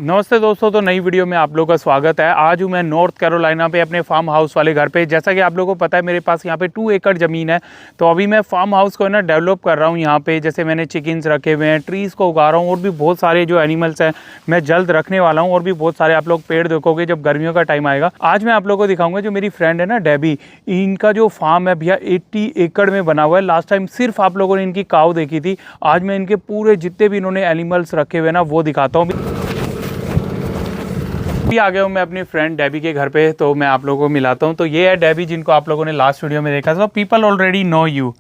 नमस्ते दोस्तों, तो नई वीडियो में आप लोगों का स्वागत है। आज हूँ मैं नॉर्थ कैरोलिना पे अपने फार्म हाउस वाले घर पे। जैसा कि आप लोगों को पता है मेरे पास यहाँ पे 2 एकड़ ज़मीन है। तो अभी मैं फार्म हाउस को डेवलप कर रहा हूँ यहाँ पे। जैसे मैंने चिकन्स रखे हुए हैं, ट्रीज़ को उगा रहा हूँ और भी बहुत सारे जो एनिमल्स हैं मैं जल्द रखने वाला हूँ। और भी बहुत सारे आप लोग पेड़ देखोगे जब गर्मियों का टाइम आएगा। आज मैं आप लोगों को दिखाऊंगा जो मेरी फ्रेंड है ना डेबी, इनका जो फार्म है भैया 80 एकड़ में बना हुआ है। लास्ट टाइम सिर्फ आप लोगों ने इनकी काऊ देखी थी। आज मैं इनके पूरे जितने भी इन्होंने एनिमल्स रखे हुए ना वो दिखाता हूँ। आ गया हूँ मैं अपनी फ्रेंड डेबी के घर पे, तो मैं आप लोगों को मिलाता हूँ। तो ये है डेबी जिनको आप लोगों ने लास्ट वीडियो में देखा। So people already know you.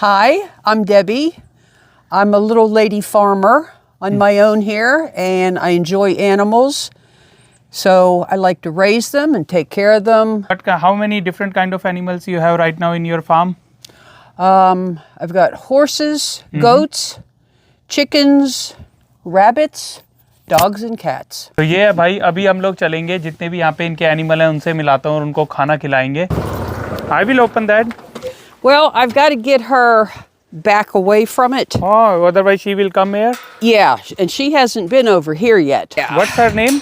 Hi, I'm Debbie. I'm a little lady farmer on my own here, and I enjoy animals. So I like to raise them and take care of them. But how many different kind of animals you have right now in your farm? I've got horses, goats, chickens, rabbits, dogs and cats. तो ये है भाई, अभी हम लोग चलेंगे जितने भी यहाँ पे इनके एनिमल हैं उनसे मिलाता हूँ और उनको खाना खिलाएंगे। I will open that. Well, I've got to get her back away from it. Oh, otherwise she will come here. Yeah, and she hasn't been over here yet. What's her name?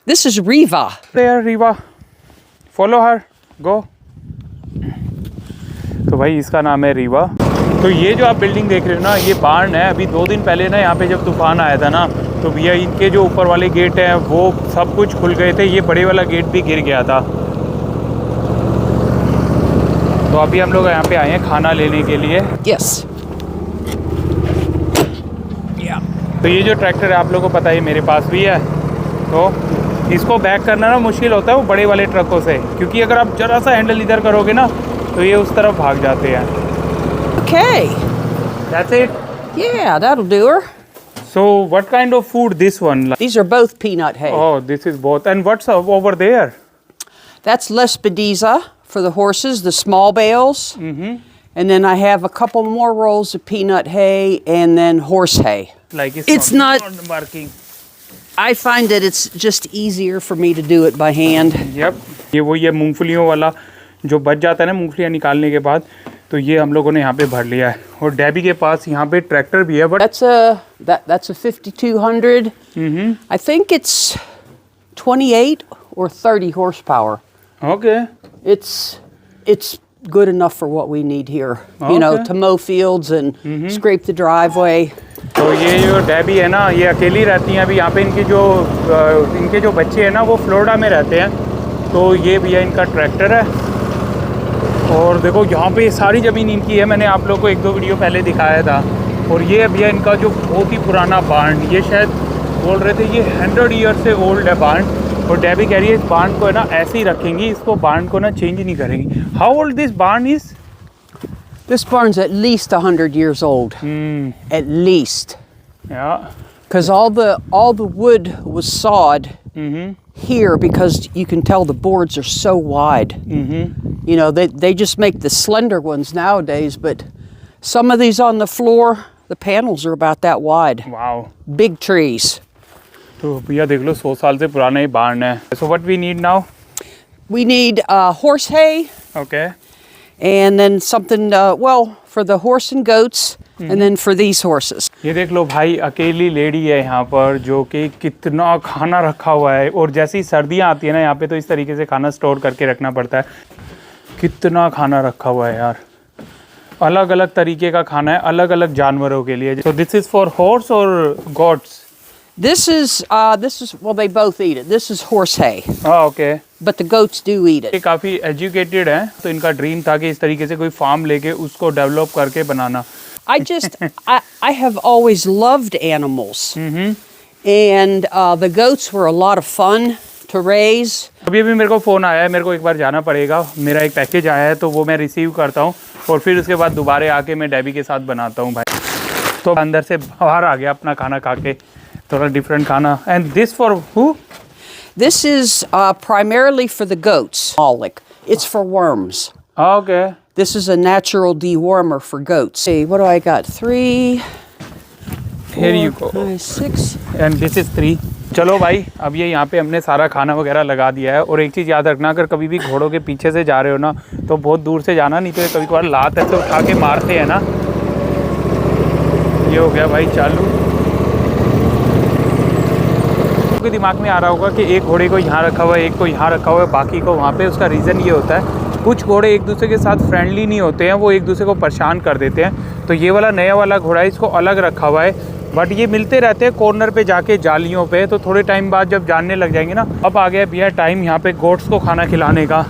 This is Riva. There, Riva. Follow her. Go. तो भाई इसका नाम है रीवा। तो ये जो आप building देख रहे हो ना, ये बार्न है। अभी 2 दिन पहले ना यहाँ पे जब तूफान आया था ना, तो भैया इनके जो ऊपर वाले गेट हैं वो सब कुछ खुल गए थे। ये बड़े वाला गेट भी गिर गया था। तो अभी हम लोग यहाँ पे आए हैं खाना लेने के लिए। Yes. तो ये जो ट्रैक्टर है आप लोगों को पता है मेरे पास भी है। तो इसको बैक करना ना मुश्किल होता है वो बड़े वाले ट्रकों से, क्योंकि अगर आप ज़रा सा हैंडल इधर करोगे ना तो ये उस तरफ भाग जाते हैं। Okay. That's it. Yeah, that'll do her. So what kind of food this one? These are both peanut hay. Oh, this is both. And what's over there? That's Lespedeza for the horses, the small bales. And then I have a couple more rolls of peanut hay and then horse hay. Like It's not working. I find that it's just easier for me to do it by hand. Yep. ये मूंगफलियों वाला जो बच जाता है ना मूंगफलियाँ निकालने के बाद, तो ये हम लोगों ने यहाँ पे भर लिया है। और डेबी के पास यहाँ पे ट्रैक्टर भी है। But That's a 5200. I think it's 28 or 30 horsepower. Okay. It's good enough for what we need here. You know, to mow fields and scrape the driveway. तो ये जो डेबी है ना, ये अकेली रहती हैं अभी यहाँ पे। इनके जो बच्चे हैं ना वो फ्लोरिडा में रहते हैं। तो ये भैया इनका ट्रैक्टर है। और देखो यहाँ पे सारी ज़मीन इनकी है। मैंने आप लोग को 1-2 वीडियो पहले दिखाया था। और ये भैया इनका जो बहुत ही पुराना बार्न, ये शायद बोल रहे थे ये 100 ईयर से ओल्ड है बार्न। और डेबी कह रही है इस बार्न को है ना ऐसे ही रखेंगी, इसको बार्न को ना चेंज नहीं करेंगी। How old this barn is? This barn's at least 100 years old. At least. Yeah. Because all the wood was sawed here, because you can tell the boards are so wide. You know, they just make the slender ones nowadays, but some of these on the floor, the panels are about that wide. Wow. Big trees. तो भैया देख लो 100 साल से पुराना ही बार्न है। So what we need now? We need horse hay. Okay. And then something, for the horse and goats, and then for these horses. ये देख लो भाई, अकेली लेडी है यहाँ पर जो कि कितना खाना रखा हुआ है। और जैसी सर्दियाँ आती है ना यहाँ पे, तो इस तरीके से खाना स्टोर करके रखना पड़ता है। कितना खाना रखा हुआ है यार, अलग अलग तरीके का खाना है अलग अलग जानवरों के लिए। So this is for horse or goats? This is well, they both eat it. This is horse hay. Okay. But the goats do eat it. ये काफ़ी एजुकेटेड हैं, तो इनका ड्रीम था कि इस तरीके से कोई फार्म लेके उसको डेवलप करके बनाना। I have always loved animals. And the goats were a lot of fun to raise. अभी मेरे को फ़ोन आया है, मेरे को एक बार जाना पड़ेगा। मेरा एक पैकेज आया है तो वो मैं रिसीव करता हूँ और फिर उसके बाद दोबारा आके मैं डेबी के साथ बनाता हूँ भाई। तो अंदर से बाहर आ गया अपना खाना खा के, थोड़ा डिफरेंट खाना। And this for who? This is primarily for the goats. It's for worms. Okay. This is a natural dewormer for goats. See, what do I got? 3. Here you go. 6. And this is 3. चलो भाई, अब ये यहाँ पे हमने सारा खाना वगैरह लगा दिया है। और एक चीज़ याद रखना, अगर कभी भी घोड़ों के पीछे से जा रहे हो ना तो बहुत दूर से जाना, नहीं तो ये कभी कभार लात ऐसे उठा के मारते हैं ना। ये हो गया भाई चालू। के दिमाग में आ रहा होगा कि एक घोड़े को यहाँ रखा हुआ है, एक को यहाँ रखा हुआ है, बाकी को वहाँ पे। उसका रीज़न ये होता है, कुछ घोड़े एक दूसरे के साथ फ्रेंडली नहीं होते हैं, वो एक दूसरे को परेशान कर देते हैं। तो ये वाला नया वाला घोड़ा है, इसको अलग रखा हुआ है। बट ये मिलते रहते हैं कॉर्नर पे जाके जालियों पे, तो थोड़े टाइम बाद जब जानने लग जाएंगे ना। अब आ गया भैया टाइम यहाँ पे गोट्स को खाना खिलाने का।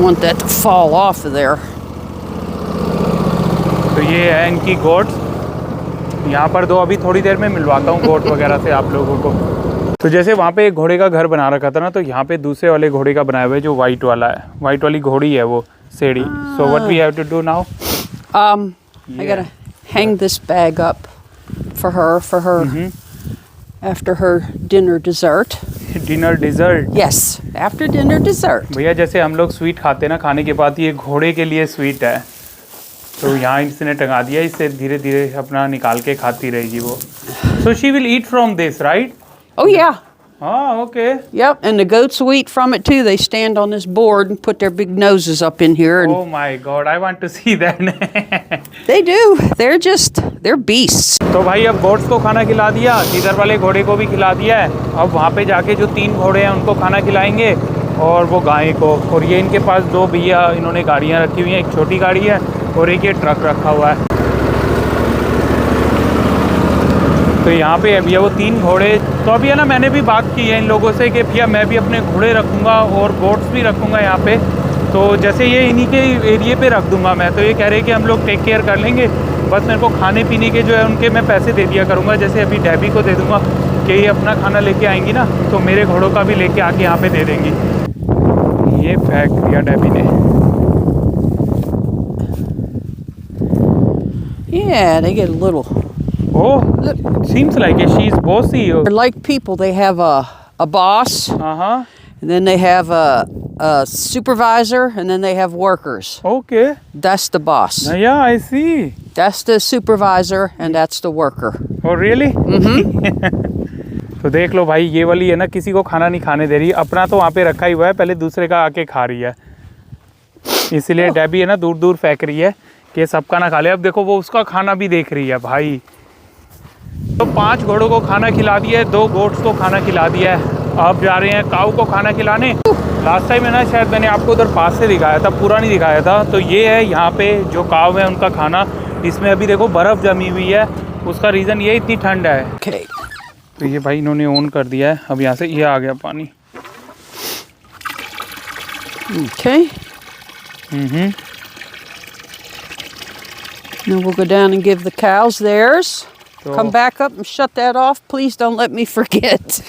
Want that to fall off of there. तो ये है इनकी गोट्स, यहाँ पर दो अभी थोड़ी देर में मिलवाता हूँ गोट वगैरह से आप लोगों को। तो जैसे वहाँ पे एक घोड़े का घर बना रखा था ना, तो यहाँ पे दूसरे वाले घोड़े का बनाया हुआ है जो वाइट वाला है, वाइट वाली घोड़ी है वो सेड़ी। So what we have to do now? I gotta hang this bag up for her after her dinner dessert. Dinner dessert? Yes, after dinner dessert. भैया जैसे हम लोग स्वीट खाते हैं ना, खाने के बाद ये घोड़े के लिए स्वीट है, तो यहाँ इसने टंगा दिया, इससे धीरे धीरे अपना निकाल के खाती रहेगी वो। So she will eat from this, right? Oh yeah. हाँ, okay. Yep, and the goats will eat from it too. They stand on this board and put their big noses up in here, and Oh my God, I want to see that. they do. They're beasts. तो भाई अब goats को खाना खिला दिया, इधर वाले घोड़े को भी खिला दिया है। अब वहाँ पे जाके जो 3 घोड़े हैं उनको खाना खिलाएंगे, और वो गाय को। और ये इनके पास 2 भैया इन्होंने गाड़ियाँ रखी हुई हैं, एक छोटी गाड़ी है और एक ये ट्रक रखा हुआ है। तो यहाँ पे भैया वो 3 घोड़े। तो अभी है ना, मैंने भी बात की है इन लोगों से कि भैया मैं भी अपने घोड़े रखूँगा और गोट्स भी रखूँगा यहाँ पे। तो जैसे ये इन्हीं के एरिए पे रख दूँगा मैं, तो ये कह रहे हैं कि हम लोग टेक केयर कर लेंगे, बस मेरे को खाने पीने के जो है उनके मैं पैसे दे दिया करूँगा। जैसे अभी डेबी को दे दूँगा कि ये अपना खाना लेके आएंगी ना, तो मेरे घोड़ों का भी लेके आके यहाँ पे दे देंगी। ये फेंक दिया डेबी ने। Yeah, they get a little. Oh, seems like it. She's bossy. They're like people. They have a boss, Uh-huh. and then they have a supervisor, and then they have workers. Okay. That's the boss. Yeah, I see. That's the supervisor, and that's the worker. Oh, really? तो देख लो भाई, ये वाली है ना, किसी को खाना नहीं खाने दे रही। अपना तो वहाँ पे रखा ही हुआ है, पहले दूसरे का आके खा रही है। इसीलिए डेबी है ना दूर दूर फेंक रही है कि सबका ना खा ले। अब देखो वो उसका खाना भी देख रही है भाई। तो 5 घोड़ों को खाना खिला दिया है, 2 गोट्स को खाना खिला दिया है। अब जा रहे हैं काऊ को खाना खिलाने। लास्ट टाइम है ना, शायद मैंने आपको उधर पास से दिखाया था, पूरा नहीं दिखाया था। तो ये है यहाँ पे जो काऊ है उनका खाना। इसमें अभी देखो बर्फ़ जमी हुई है, उसका रीज़न ये इतनी ठंड है। Okay. तो ये भाई इन्होंने ऑन कर दिया है। अब यहाँ से ये आ गया पानी। Okay. Now we'll go down and give the cows theirs. So- Come back up and shut that off. Please don't let me forget.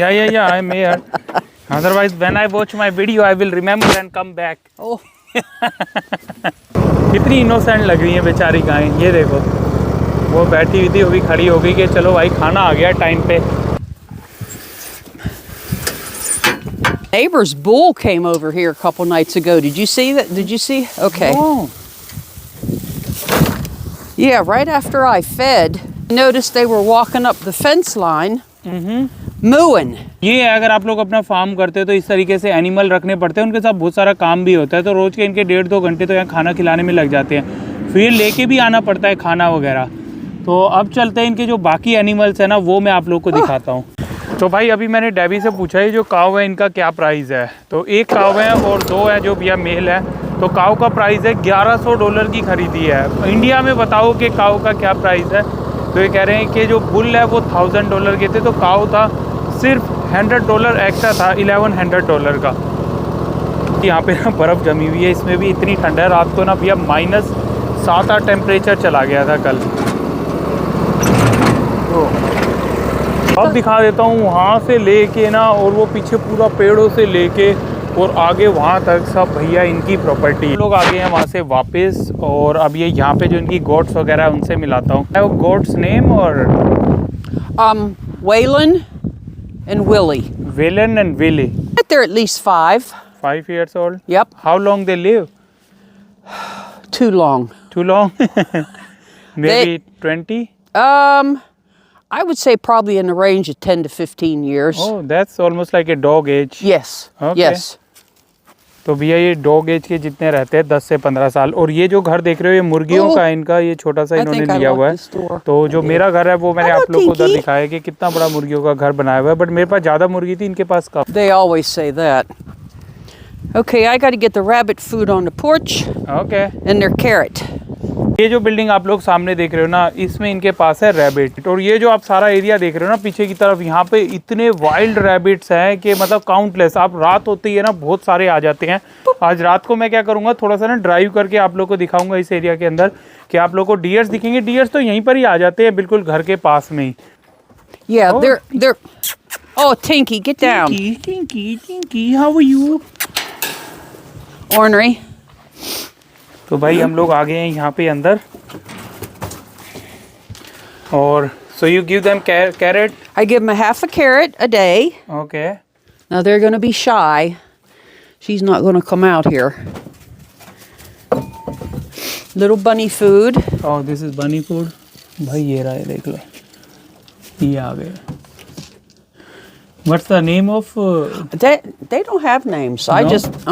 Yeah, I'm here. Otherwise, when I watch my video, I will remember and come back. Oh, कितनी innocent लग रही है बेचारी गाय। ये देखो, वो बैठी हुई थी, वो भी खड़ी हो गई कि चलो भाई खाना आ गया टाइम पे। neighbor's bull came over here a couple nights ago. Did you see that? Did you see? Okay. Oh. Yeah, right after I fed, I noticed they were walking up the fence line, mooing. ये है, अगर आप लोग अपना farm करते हो तो इस तरीके से एनिमल रखने पड़ते हैं, उनके साथ बहुत सारा काम भी होता है। तो रोज़ के इनके 1.5-2 घंटे तो यहाँ खाना खिलाने में लग जाते हैं, फिर लेके भी आना पड़ता है खाना वगैरह। तो अब चलते हैं इनके जो बाकी एनिमल्स हैं ना, वो मैं आप लोग को दिखाता हूँ। तो भाई अभी मैंने डेबी से पूछा है जो काऊ है इनका क्या प्राइस है। तो एक काऊ है और 2 है जो भैया मेल है। तो काऊ का प्राइस है $1100 की खरीदी है। इंडिया में बताओ कि काऊ का क्या प्राइस है। तो ये कह रहे हैं कि जो बुल है वो $1000 के थे, तो काऊ था सिर्फ $100 एक्स्ट्रा था, $1100 का। यहाँ पे ना बर्फ़ जमी हुई है, इसमें भी इतनी ठंड है। रात को ना भैया -7-8 टेम्परेचर चला गया था कल। तो अब दिखा देता हूँ वहाँ से लेके ना, और वो पीछे पूरा पेड़ों से लेके और आगे वहाँ तक सब भैया इनकी प्रॉपर्टी। लोग आ गए हैं वहाँ से वापस, और अब ये यहाँ पे जो इनकी गोट्स वगैरह है उनसे मिलाता हूँ। वो गोट्स नेम और Waylon and Willie. Waylon and Willie. They're at least 5. 5 years old. Yep. How long they live? Too long. Too long? Maybe 20? I would say probably in the range of 10 to 15 years. Oh, that's almost like a dog age. Yes. Okay. Yes. तो भैया ये dog as के जितने रहते हैं 10 से 15 साल। और ये जो घर देख रहे हो ये मुर्गियों का है, इनका ये छोटा सा इन्होंने लिया हुआ है। तो जो मेरा घर है वो मैंने आप लोग को उधर दिखाया कि कितना बड़ा मुर्गियों का घर बनाया हुआ है, बट मेरे पास ज़्यादा मुर्गी थी, इनके पास कम। They always say that. Okay, I got to get the rabbit food on the porch. Okay. And their carrot. ये जो बिल्डिंग आप लोग सामने देख रहे हो ना, इसमें इनके पास है रैबिट। और ये जो आप सारा एरिया देख रहे हो ना पीछे की तरफ, यहाँ पे इतने वाइल्ड रैबिट्स हैं कि मतलब काउंटलेस। आप रात होती है ना बहुत सारे आ जाते हैं। आज रात को मैं क्या करूँगा, थोड़ा सा ना ड्राइव करके आप लोग को दिखाऊंगा इस एरिया के अंदर कि आप लोग को डियर्स दिखेंगे। डियर्स तो यहीं पर ही आ जाते हैं, बिल्कुल घर के पास में ही। Yeah, they're. Oh, Tinky, get down. Tinky, how are you? Ornery. तो भाई हम लोग आ गए हैं यहाँ पे अंदर। और so you give them carrot? I give them a half a carrot a day. Okay. Now they're going to be shy. She's not going to come out here. Little bunny food. Oh, this is bunny food. भाई ये रहा है, देख लो, ये आ गए। What's the name of? They don't have names. I No? just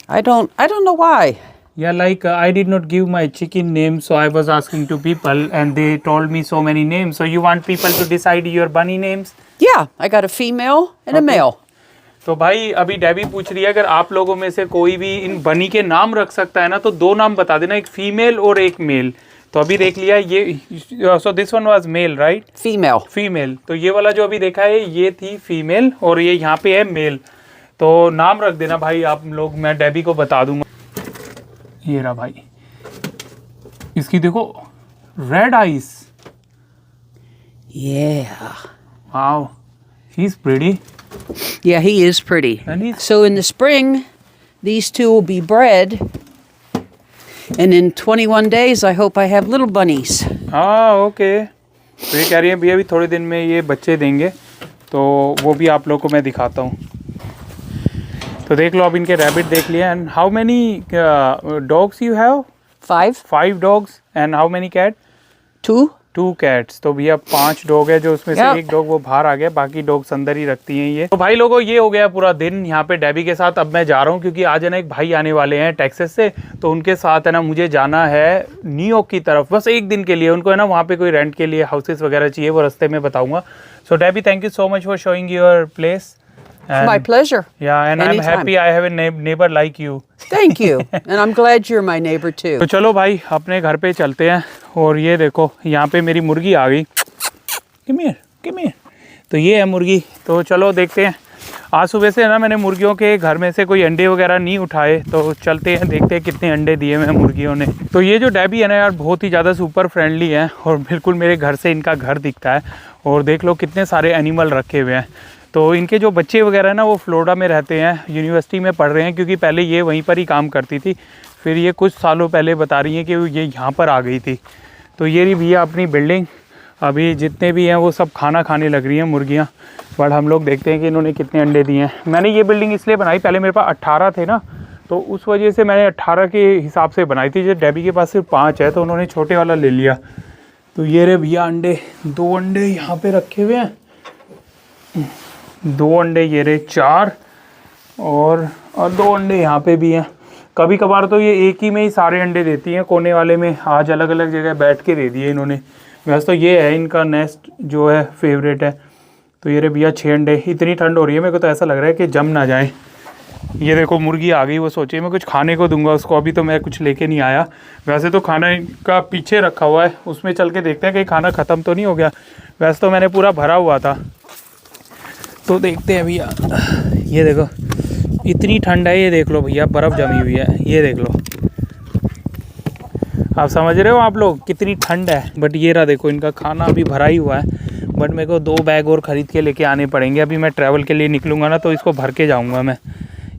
I don't know why. Yeah, like I did not give my chicken name, so I was asking to people, and they told me so many names. So you want people to decide your bunny names? Yeah, I got a female and a Okay. male. तो भाई अभी Debbie पूछ रही है अगर आप लोगों में से कोई भी इन बनी के नाम रख सकता है ना, तो 2 नाम बता देना, एक फीमेल और एक मेल। तो अभी देख लिया ये। So this one was male, right? Female. Female. तो ये वाला जो अभी देखा है ये थी फीमेल, और ये यहाँ पे है मेल। तो नाम रख देना भाई आप लोग, मैं डेबी को बता दूंगा। ये रहा भाई, इसकी देखो red eyes. Yeah. Wow, he is pretty. Yeah, he is pretty. And he's- So in the spring, these two will be bred. And in 21 days, I hope I have little bunnies. हाँ okay. तो ये कह रही है भैया अभी थोड़े दिन में ये बच्चे देंगे, तो वो भी आप लोग को मैं दिखाता हूँ। तो देख लो, अब इनके रैबिट देख लिए। And how many dogs you have? 5. 5 dogs. And how many cat? 2. 2 cats. तो भैया 5 डॉग है, जो उसमें से Yeah. एक डॉग वो बाहर आ गया, बाकी डॉग्स अंदर ही रखती हैं ये। तो भाई लोगों ये हो गया पूरा दिन यहाँ पे डेबी के साथ। अब मैं जा रहा हूँ क्योंकि आज है ना एक भाई आने वाले हैं टेक्सास से, तो उनके साथ है ना मुझे जाना है न्यूयॉर्क की तरफ, बस एक दिन के लिए। उनको है ना वहाँ पे कोई रेंट के लिए हाउसेस वगैरह चाहिए, वो रास्ते में बताऊँगा। So Debbie thank you so much for showing your place. My pleasure. Yeah, and I'm Anytime. happy I have a neighbor like you. Thank you. And I'm glad you're my neighbor too. तो चलो भाई अपने घर पे चलते हैं। और ये देखो यहाँ पे मेरी मुर्गी आ गई। Come here, come here. तो ये है मुर्गी। तो चलो देखते हैं। आज सुबह से ना मैंने मुर्गियों के घर में से कोई अंडे वगैरह नहीं उठाए, तो चलते हैं देखते हैं कितने अंडे दिए हुए हैं मुर्गियों ने। तो ये जो डेबी है ना यार बहुत ही ज़्यादा सुपर फ्रेंडली है, और बिल्कुल मेरे घर से इनका घर दिखता है। और देख लो कितने सारे एनिमल रखे हुए हैं। तो इनके जो बच्चे वगैरह है ना वो फ्लोरिडा में रहते हैं, यूनिवर्सिटी में पढ़ रहे हैं, क्योंकि पहले ये वहीं पर ही काम करती थी, फिर ये कुछ सालों पहले बता रही हैं कि ये यहाँ पर आ गई थी। तो ये रही भैया अपनी बिल्डिंग। अभी जितने भी हैं वो सब खाना खाने लग रही हैं मुर्गियाँ, बट हम लोग देखते हैं कि इन्होंने कितने अंडे दिए हैं। मैंने ये बिल्डिंग इसलिए बनाई, पहले मेरे पास 18 थे ना, तो उस वजह से मैंने 18 के हिसाब से बनाई थी। जब डेबी के पास सिर्फ 5 है तो उन्होंने छोटे वाला ले लिया। तो ये रहे भैया अंडे, 2 अंडे यहाँ पे रखे हुए हैं, 2 अंडे ये रहे 4, और 2 अंडे यहाँ पे भी हैं। कभी कभार तो ये एक ही में ही सारे अंडे देती हैं, कोने वाले में। आज अलग अलग जगह बैठ के दे दिए इन्होंने। वैसे तो ये है इनका नेस्ट जो है फेवरेट है। तो ये रहे भैया 6 अंडे। इतनी ठंड हो रही है मेरे को तो ऐसा लग रहा है कि जम ना जाए। ये देखो मुर्गी आ गई, वो सोचे मैं कुछ खाने को दूंगा उसको, अभी तो मैं कुछ लेके नहीं आया। वैसे तो खाना का पीछे रखा हुआ है, उसमें चल के देखते हैं कि खाना ख़त्म तो नहीं हो गया। वैसे तो मैंने पूरा भरा हुआ था, तो देखते हैं भैया। ये देखो इतनी ठंड है, ये देख लो भैया बर्फ़ जमी हुई है, ये देख लो। आप समझ रहे हो आप लोग कितनी ठंड है। बट ये रहा देखो इनका खाना अभी भरा ही हुआ है, बट मेरे को 2 बैग और ख़रीद के लेके आने पड़ेंगे। अभी मैं ट्रैवल के लिए निकलूँगा ना तो इसको भर के जाऊँगा मैं।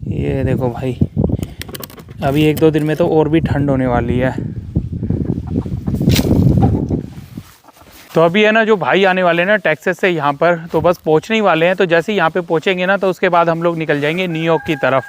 ये देखो भाई अभी 1-2 दिन में तो और भी ठंड होने वाली है। तो अभी है ना जो भाई आने वाले हैं ना टेक्सास से यहाँ पर, तो बस पहुँचने ही वाले हैं। तो जैसे ही यहाँ पे पहुँचेंगे ना तो उसके बाद हम लोग निकल जाएंगे न्यूयॉर्क की तरफ।